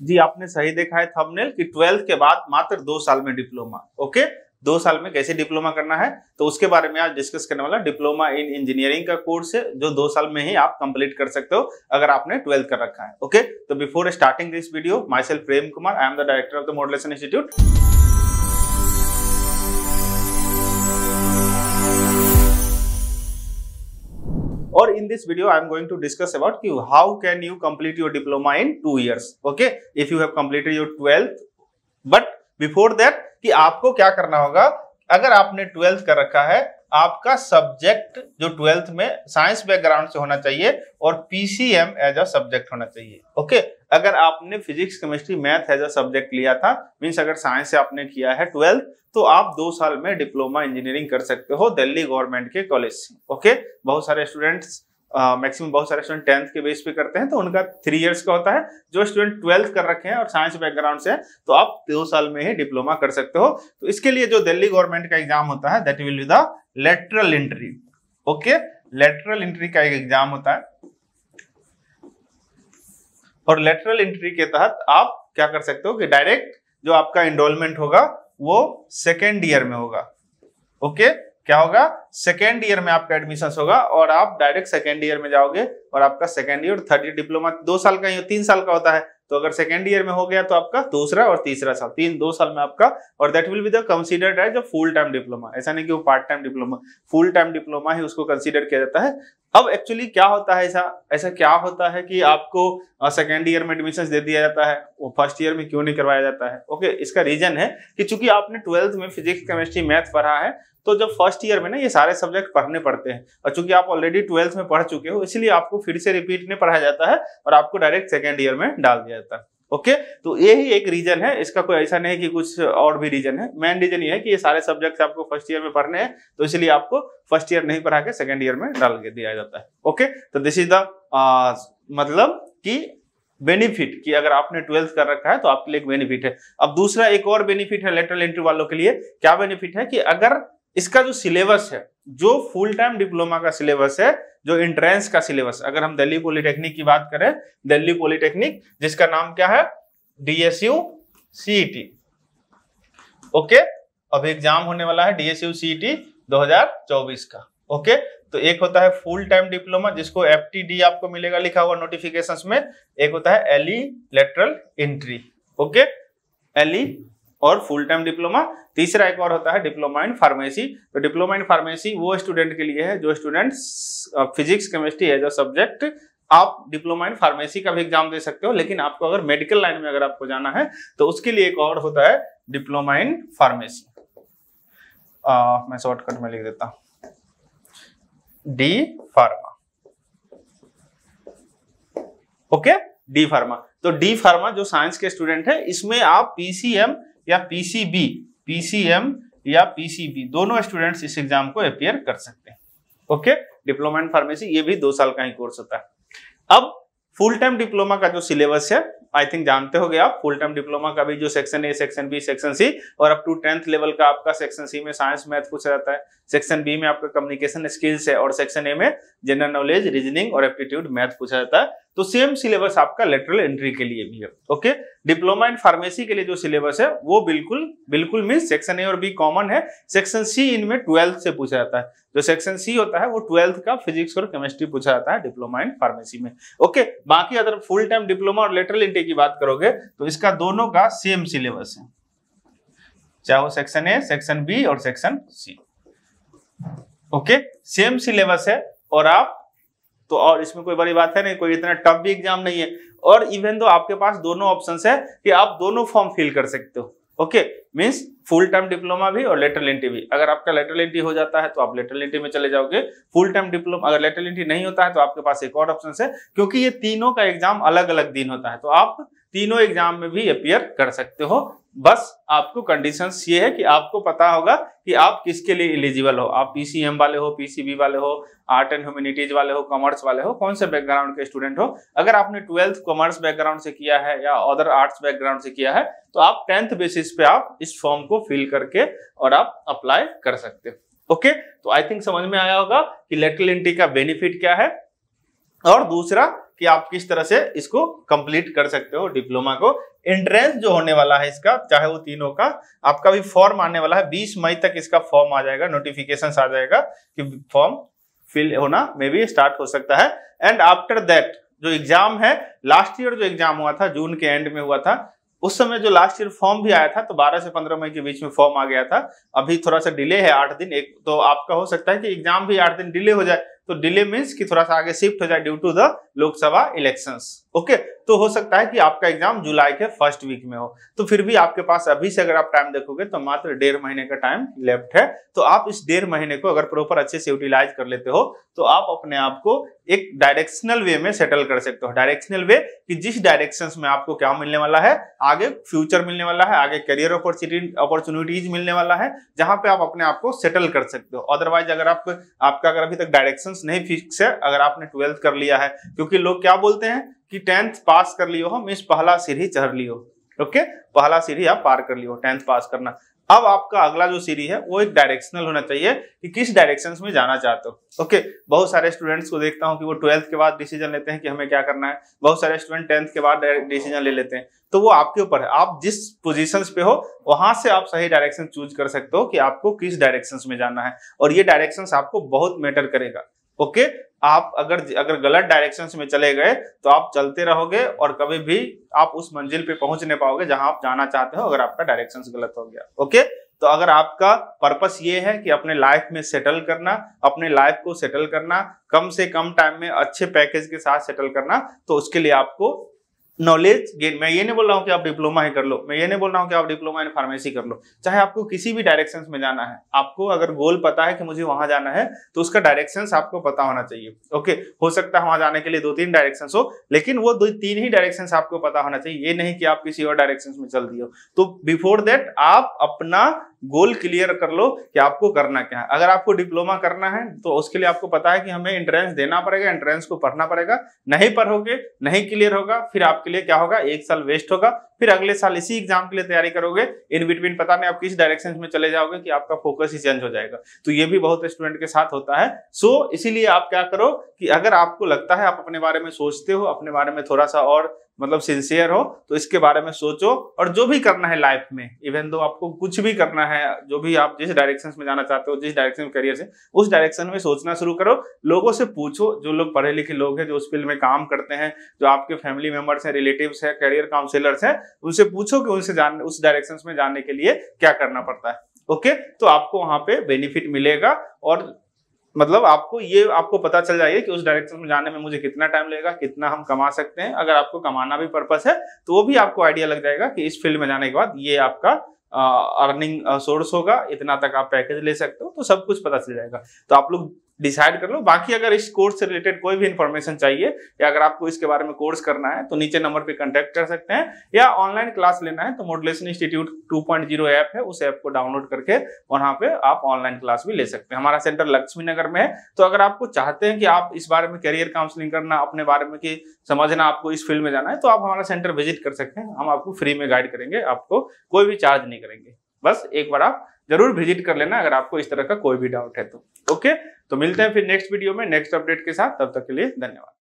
जी आपने सही देखा है थंबनेल कि 12th के बाद मात्र 2 साल में डिप्लोमा। ओके, 2 साल में कैसे डिप्लोमा करना है तो उसके बारे में आज डिस्कस करने वाला। डिप्लोमा इन इंजीनियरिंग का कोर्स है जो 2 साल में ही आप कंप्लीट कर सकते हो अगर आपने 12th कर रखा है। ओके, तो before starting this video, my self Prem Kumar, I am the director of the modulation institute. और in this video I am going to discuss about how can you complete your diploma in 2 years. Okay, if you have completed your 12th, but before that कि आपको क्या करना होगा। अगर आपने 12th कर रखा है, आपका सब्जेक्ट जो 12th में साइंस बैकग्राउंड से होना चाहिए और पीसीएम एज अ सब्जेक्ट होना चाहिए। ओके, अगर आपने physics chemistry math as a subject लिया था, मीन्स अगर साइंस से आपने किया है 12th, तो आप 2 साल में डिप्लोमा इंजीनियरिंग कर सकते हो दिल्ली गवर्नमेंट के कॉलेज से। ओके, बहुत सारे स्टूडेंट्स मैक्सिमम बहुत सारे स्टूडेंट 10th के बेस पे करते हैं तो उनका 3 इयर्स का होता है। जो स्टूडेंट 12th कर रखे हैं और साइंस बैकग्राउंड से है तो आप 2 साल में ही डिप्लोमा कर सकते हो। तो इसके लिए जो दिल्ली गवर्नमेंट का एग्जाम होता है that will be the lateral entry. Okay, lateral entry का एक एग्जाम होता है और लेटरल एंट्री के तहत आप क्या कर सकते हो कि डायरेक्ट जो आपका एनरोलमेंट होगा वो 2nd ईयर में होगा। ओके, क्या होगा, 2nd ईयर में आपका एडमिशन होगा और आप डायरेक्ट 2nd ईयर में जाओगे और आपका 2nd year 3rd year diploma 2 साल का ही 3 साल का होता है। तो अगर 2nd ईयर में हो गया तो आपका दूसरा और तीसरा साल 2 साल में आपका, और that will be the considered as a full time diploma. ऐसा नहीं कि वो part time diploma, full time diploma ही उसको कंसीडर किया जाता है। अब एक्चुअली क्या होता है, ऐसा क्या होता है कि आपको 2nd ईयर में एडमिशन दे दिया जाता है, वो 1st ईयर में क्यों नहीं करवाया जाता है। ओके, इसका रीजन है कि चूंकि आपने 12th में फिजिक्स केमिस्ट्री मैथ पढ़ा है तो जब 1st ईयर में ना ये सारे सब्जेक्ट पढ़ने पड़ते हैं, और चूंकि आप ऑलरेडी 12th में पढ़ चुके हो इसलिए आपको फिर से रिपीट नहीं पढ़ाया जाता है और आपको डायरेक्ट 2nd ईयर में डाल दिया जाता है। ओके, तो यही एक रीजन है, इसका कोई ऐसा नहीं कि कुछ और भी रीजन है। मेन रीजन ये है कि ये सारे सब्जेक्ट्स आपको 1st ईयर में पढ़ने हैं तो इसलिए आपको 1st ईयर नहीं पढ़ा के 2nd ईयर में डाल के दिया जाता है। ओके, तो दिस इज द मतलब कि बेनिफिट कि अगर आपने 12th कर रखा है तो आपके लिए एक बेनिफिट है। अब दूसरा एक और बेनिफिट है लेटरल एंट्री वालों के लिए। क्या बेनिफिट है कि अगर इसका जो सिलेबस है, जो फुल टाइम डिप्लोमा का सिलेबस है, जो एंट्रेंस का सिलेबस, अगर हम दिल्ली पॉलिटेक्निक की बात करें, दिल्ली पॉलिटेक्निक जिसका नाम क्या है DSU CET। ओके, अब एग्जाम होने वाला है DSU CET 2024 का। ओके, तो एक होता है फुल टाइम डिप्लोमा जिसको FTD आपको मिलेगा लिखा हुआ नोटिफिकेशंस में, एक होता है LE lateral entry. Okay, LE और फुल टाइम डिप्लोमा। तीसरा एक और होता है डिप्लोमा इन फार्मेसी। तो डिप्लोमा इन फार्मेसी वो स्टूडेंट के लिए है जो student physics chemistry as a subject, आप डिप्लोमा इन फार्मेसी का भी एग्जाम दे सकते हो, लेकिन आपको अगर मेडिकल लाइन में अगर आपको जाना है तो उसके लिए एक और होता है डिप्लोमा इन फार्मेसी। मैं शॉर्टकट में लिख देता हूं, D pharma. Okay, D pharma. तो D फार्मा जो साइंस के स्टूडेंट है, इसमें आप PCM या PCM या PCB दोनों स्टूडेंट्स इस एग्जाम को अपीयर कर सकते हैं। ओके, डिप्लोमा इन फार्मेसी ये भी 2 साल का ही कोर्स होता है। अब फुल टाइम डिप्लोमा का जो सिलेबस है, आई थिंक जानते होंगे आप, फुल टाइम डिप्लोमा का भी जो section A, section B, section C और अप टू 10th लेवल का आपका सेक्शन C में साइंस मैथ पूछा जाता है, सेक्शन B में आपका कम्युनिकेशन स्किल्स है और सेक्शन A में जनरल नॉलेज, रीजनिंग और एप्टीट्यूड मैथ पूछा जाता है। तो सेम सिलेबस आपका लेटरल एंट्री के लिए भी है। ओके, डिप्लोमा इन फार्मेसी के लिए जो सिलेबस है वो बिल्कुल मींस सेक्शन A और B कॉमन है, सेक्शन C इनमें 12th से पूछा जाता है। जो सेक्शन C होता है वो 12th का फिजिक्स और केमिस्ट्री पूछा जाता है डिप्लोमा इन फार्मेसी में। ओके, बाकी अगर फुल टाइम डिप्लोमा और लेटरल एंट्री की बात करोगे तो इसका दोनों का सेम सिलेबस है, चाहे वो सेक्शन A, सेक्शन B और section C। Okay, same syllabus है और आप तो, और इसमें कोई बड़ी बात है नहीं, कोई इतना टफ भी एग्जाम नहीं है। और इवन तो आपके पास दोनों ऑप्शंस है कि आप दोनों फॉर्म फिल कर सकते हो। Okay, means full time diploma भी और लेटरल एंट्री भी। अगर आपका लेटरल एंट्री हो जाता है तो आप लेटरल एंट्री में चले जाओगे। फुल टाइम डिप्लोमा अगर लेटरल एंट्री नहीं होता है तो आपके पास एक और ऑप्शन है, क्योंकि ये तीनों का एग्जाम अलग अलग दिन होता है तो आप तीनों एग्जाम में भी अपीयर कर सकते हो। बस आपको कंडीशंस ये है कि आपको पता होगा कि आप किसके लिए एलिजिबल हो, आप PCM वाले हो, PCB वाले हो, आर्ट एंड ह्यूमैनिटीज वाले हो, कॉमर्स वाले हो, कौन से बैकग्राउंड के स्टूडेंट हो। अगर आपने 12th कॉमर्स बैकग्राउंड से किया है या अदर आर्ट्स बैकग्राउंड से किया है तो आप 10th बेसिस पे आप इस फॉर्म को फिल करके और आप अप्लाई कर सकते हो। ओके, तो आई थिंक समझ में आया होगा कि लेटरल एंट्री का बेनिफिट क्या है और दूसरा कि आप किस तरह से इसको कंप्लीट कर सकते हो डिप्लोमा को। एंट्रेंस जो होने वाला है इसका, चाहे वो तीनों का, आपका भी फॉर्म आने वाला है 20 मई तक इसका फॉर्म आ जाएगा, नोटिफिकेशन आ जाएगा कि फॉर्म फिल होना मे बी स्टार्ट हो सकता है। एंड आफ्टर दैट जो एग्जाम है, लास्ट ईयर जो एग्जाम हुआ था जून के एंड में हुआ था, उस समय जो लास्ट ईयर फॉर्म भी आया था तो 12 से 15 मई के बीच में फॉर्म आ गया था। अभी थोड़ा सा डिले है 8 दिन, एक तो आपका हो सकता है कि एग्जाम भी 8 दिन डिले हो जाए, तो डिले मीन्स कि थोड़ा सा आगे शिफ्ट हो जाए due to the Lok Sabha elections. Okay, तो हो सकता है कि आपका एग्जाम जुलाई के फर्स्ट वीक में हो, तो फिर भी आपके पास अभी से अगर आप टाइम देखोगे तो मात्र 1.5 महीने का टाइम लेफ्ट है। तो आप इस 1.5 महीने को अगर प्रॉपर अच्छे से यूटिलाइज कर लेते हो तो आप अपने आप को एक डायरेक्शनल वे में सेटल कर सकते हो। डायरेक्शनल वे कि जिस डायरेक्शन में आपको क्या मिलने वाला है, आगे फ्यूचर मिलने वाला है, आगे करियर अपॉर्चुनिटीज मिलने वाला है, जहां पे आप अपने आप को सेटल कर सकते हो। अदरवाइज अगर आपका अगर अभी तक डायरेक्शन नहीं फिक्स है, अगर आपने 12th कर लिया है, क्योंकि लोग क्या बोलते हैं कि 10th पास कर लियो हो मींस पहला सीढ़ी चढ़ लियो। ओके, पहला सीढ़ी आप पार कर लियो, 10th पास करना। अब आपका अगला जो सीढ़ी है वो एक डायरेक्शनल होना चाहिए कि किस डायरेक्शन में जाना चाहते हो। ओके, बहुत सारे स्टूडेंट्स को देखता हूं कि वो 12th के बाद डिसीजन लेते हैं कि हमें क्या करना है, बहुत सारे स्टूडेंट 10th के बाद डिसीजन ले लेते हैं। तो वो आपके ऊपर है, आप जिस पोजीशंस पे हो वहां से आप सही डायरेक्शन चूज कर सकते हो कि आपको किस डायरेक्शन में जाना है, और ये डायरेक्शन आपको बहुत मैटर करेगा। ओके, आप अगर गलत डायरेक्शन में चले गए तो आप चलते रहोगे और कभी भी आप उस मंजिल पे पहुंच नहीं पाओगे जहां आप जाना चाहते हो, अगर आपका डायरेक्शन गलत हो गया। ओके, तो अगर आपका पर्पस ये है कि अपने लाइफ में सेटल करना, अपने लाइफ को सेटल करना, कम से कम टाइम में अच्छे पैकेज के साथ सेटल करना, तो उसके लिए आपको नॉलेज गेन, मैं ये नहीं बोल रहा हूं कि आप डिप्लोमा ही कर लो, मैं ये नहीं बोल रहा हूं कि आप डिप्लोमा इन फार्मेसी कर लो, चाहे आपको किसी भी डायरेक्शन में जाना है, आपको अगर गोल पता है कि मुझे वहां जाना है तो उसका डायरेक्शंस आपको पता होना चाहिए। ओके, हो सकता है वहां जाने के लिए 2-3 डायरेक्शंस हो, लेकिन वो 2-3 ही डायरेक्शंस आपको पता होना चाहिए, ये नहीं कि आप किसी और डायरेक्शंस में चल दिए हो। तो बिफोर दैट आप अपना गोल क्लियर कर लो कि आपको करना क्या है। अगर आपको डिप्लोमा करना है तो उसके लिए आपको पता है कि हमें एंट्रेंस देना पड़ेगा, एंट्रेंस को पढ़ना पड़ेगा, नहीं पढ़ोगे नहीं क्लियर होगा, फिर आपके लिए क्या होगा, 1 साल वेस्ट होगा, फिर अगले साल इसी एग्जाम के लिए तैयारी करोगे, इन बिटवीन पता नहीं आप किस डायरेक्शन में चले जाओगे कि आपका फोकस ही चेंज हो जाएगा। तो ये भी बहुत स्टूडेंट के साथ होता है। सो इसीलिए आप क्या करो कि अगर आपको लगता है आप अपने बारे में सोचते हो, अपने बारे में थोड़ा सा और मतलब सिंसियर हो, तो इसके बारे में सोचो, और जो भी करना है लाइफ में, इवन दो आपको कुछ भी करना है, जो भी आप जिस डायरेक्शन में जाना चाहते हो, जिस डायरेक्शन में करियर से, उस डायरेक्शन में सोचना शुरू करो। लोगों से पूछो, जो लोग पढ़े लिखे लोग हैं, जो उस फील्ड में काम करते हैं, जो आपके फैमिली मेंबर्स हैं, रिलेटिव्स हैं, करियर काउंसलर्स हैं, उनसे पूछो कि उनसे उस डायरेक्शन में जाने के लिए क्या करना पड़ता है। ओके, तो आपको वहां पे बेनिफिट मिलेगा, और मतलब आपको पता चल जाएगा कि उस डायरेक्शन में जाने में मुझे कितना टाइम लगेगा, कितना हम कमा सकते हैं। अगर आपको कमाना भी पर्पस है तो वो भी आपको आइडिया लग जाएगा कि इस फील्ड में जाने के बाद ये आपका अर्निंग सोर्स होगा, इतना तक आप पैकेज ले सकते हो, तो सब कुछ पता चल जाएगा। तो आप लोग डिसाइड कर लो। बाकी अगर इस कोर्स से रिलेटेड कोई भी इंफॉर्मेशन चाहिए या अगर आपको इसके बारे में कोर्स करना है तो नीचे नंबर पे कांटेक्ट कर सकते हैं, या ऑनलाइन क्लास लेना है तो मॉड्यूलेशन इंस्टीट्यूट 2.0 ऐप है, उस ऐप को डाउनलोड करके वहां पे आप ऑनलाइन क्लास भी ले सकते हैं। हमारा सेंटर लक्ष्मी नगर में है। तो अगर आपको चाहते हैं कि आप इस बारे में करियर काउंसलिंग करना, अपने बारे में कि समझना, आपको इस फील्ड में जाना है, तो आप हमारा सेंटर विजिट कर सकते हैं। हम आपको फ्री में गाइड करेंगे, आपको कोई भी चार्ज नहीं करेंगे। बस एक बार आप जरूर विजिट कर लेना अगर आपको इस तरह का कोई भी डाउट है तो। ओके, तो मिलते हैं फिर नेक्स्ट वीडियो में नेक्स्ट अपडेट के साथ। तब तक के लिए धन्यवाद।